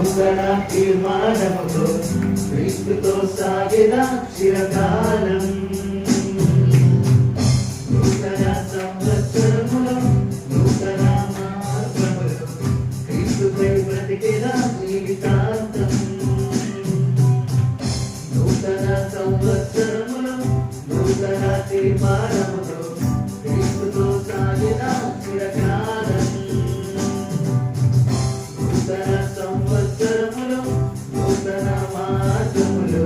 నూతన తీర్మానముతో క్రీస్తుతో సాగిన చిరకాలం. నూతన సంవత్సరములో నూతన మార్గములో క్రీస్తుపై బ్రతికిన జీవితాంతం. నూతన సంవత్సరములో నూతన తీర్మానముతో క్రీస్తుతో సాగిన చిరకాలం. నూతన సంవత్సరములో నూతన మార్గములో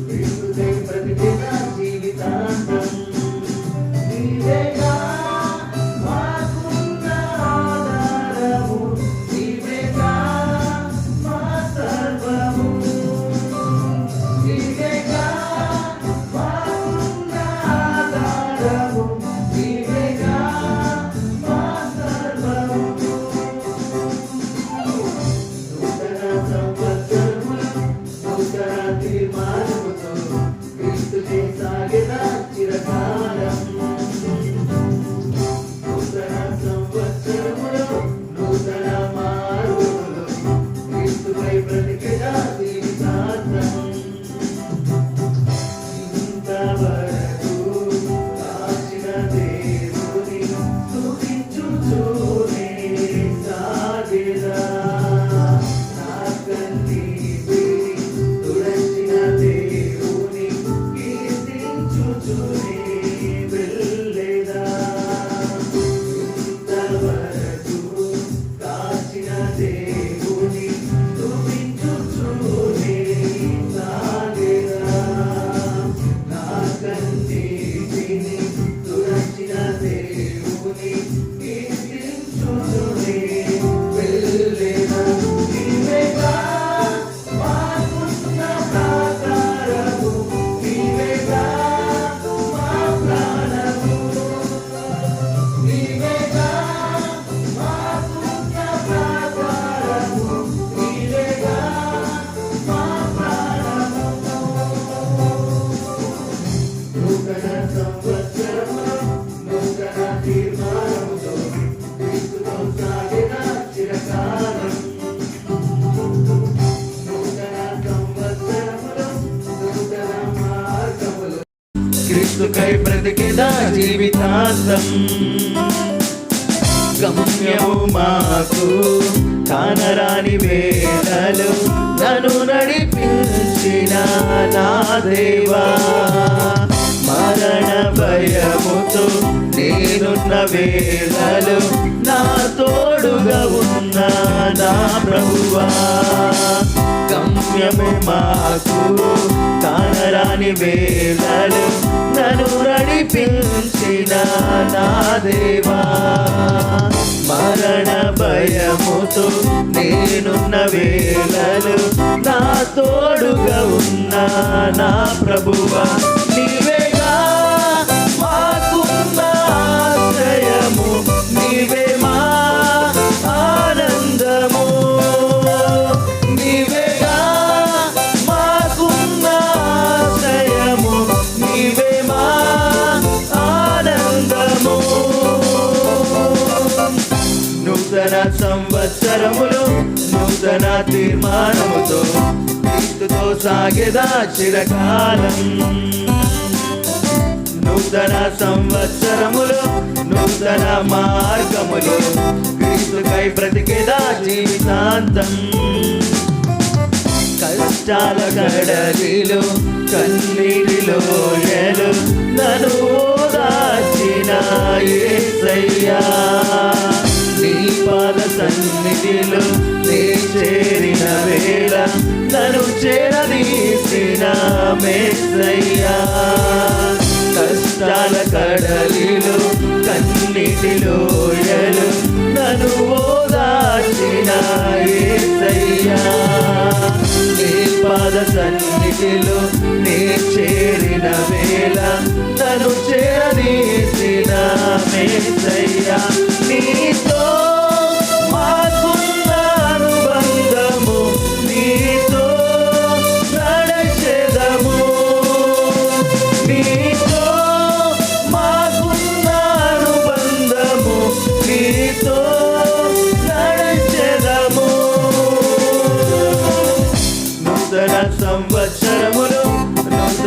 క్రీస్తుపై బ్రతికిన జీవితాంతం. నీవేగా మాకున్న ఆధారము, నీవేగా మా సర్వము. నీవేగా మాకున్న ఆధారము, నీవేగా మా సర్వము. నూతన సంవత్సరములో నూతన తీర్మానముతో క్రీస్తుతో సాగిన చిరకాలం. నూతన సంవత్సరములో నూతన మార్గములో క్రీస్తుపై బ్రతికిన జీవితాంతం. ఇంతవరకు కాచిన దేవుని స్తుతించుచూనే సాగెదా. నా కన్నీటిని తుడచిన దేవుని కీర్తించుచూనే వెళ్ళెదా. ఇంతవరకు కాచిన దేవుని స్తుతించుచూనే సాగెదా. నా కన్నీటిని తుడచిన దేవుని కీర్తించుచూనే వెళ్ళెదా. నీవేగా మాకున్న ప్రాకారము, నీవేగా మా ప్రాణము. నీవేగా మాకున్న ప్రాకారము, నీవేగా మా ప్రాణము. నూతన సంవత్సరములో నూతన తీర్మానముతో క్రీస్తుతో సాగిన చిరకాలం. నూతన సంవత్సరములో నూతన మార్గములో క్రీస్తుకై బ్రతికిన జీవితాంతం. గమ్యము మాకు కానరాని వేళలు నన్ను నడిపించిన నా దేవా. మరణ భయముతో నేనున్న వేళలు నా తోడుగా ఉన్న నా ప్రభువా. గమ్యమే మాకు కానరాని వేళలు నన్ను నడిపించిన నా దేవా. మరణ భయముతో నేనున్న వేళలు నా తోడుగా ఉన్న నా ప్రభువా. నీవేగా మాకున్న ఆశ్రయము, నీవే మా ఆనందము. నీవేగా మాకున్న ఆశ్రయము, నీవే మా ఆనందము. నూతన సంవత్సరములో నూతన తీర్మానముతో క్రీస్తుతో సాగెదా చిరకాలం. నూతన సంవత్సరములో నూతన మార్గములో క్రీస్తుకై బ్రతికెదా జీవితాంతం. కష్టాల కడలిలో కన్నీటిలో నన్ను ఓదార్చిన యేసయ్యా. నీ పాద సన్నిధిలో నే చేరిన వేళ నన్ను చేరదీసిన మెస్సయ్యా. కష్టాల కడలిలో కన్నీటిలో నన్ను ఓదార్చిన యేసయ్యా. నీ పాద సన్నిధిలో నే చేరిన వేళ నన్ను చేరదీసిన మెస్సయ్యా. నీతో మాకున్న అనుబంధము, నీతో నడచెదము. నీతో మాకున్న అనుబంధము, నీతో నడచెదము.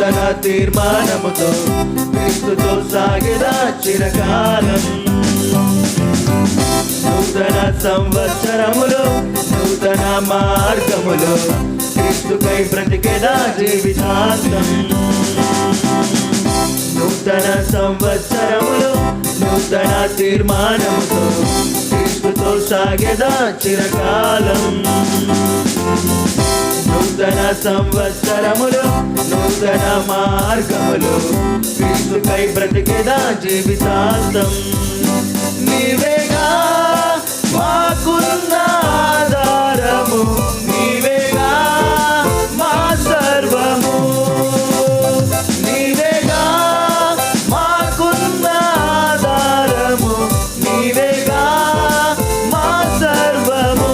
నూతన తీర్మానముతో క్రీస్తుతో సాగేదా చిరకాలం. నూతన సంవత్సరములో నూతన మార్గములో క్రీస్తుకై బ్రతికేదా జీవితాంతం. నూతన సంవత్సరములో నూతన తీర్మానముతో క్రీస్తుతో సాగేదా చిరకాలం. నూతన సంవత్సరములో నూతన మార్గములో క్రీస్తుకై బ్రతికేదా జీవితాంతం. నీవేగా మాకున్న ఆధారము, నీవేగా మా సర్వము. నీవేగా మాకున్న ఆధారము, నీవేగా మా సర్వము.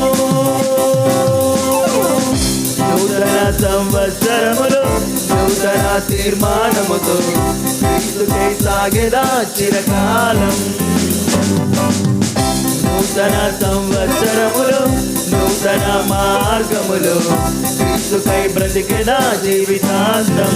నూతన సంవత్సరములో నూతన తీర్మానముతో క్రీస్తుకై సాగేదా చిరకాలం. నూతన సంవత్సరములో నూతన మార్గములో క్రీస్తుకై బ్రతికేదా జీవితాంతం.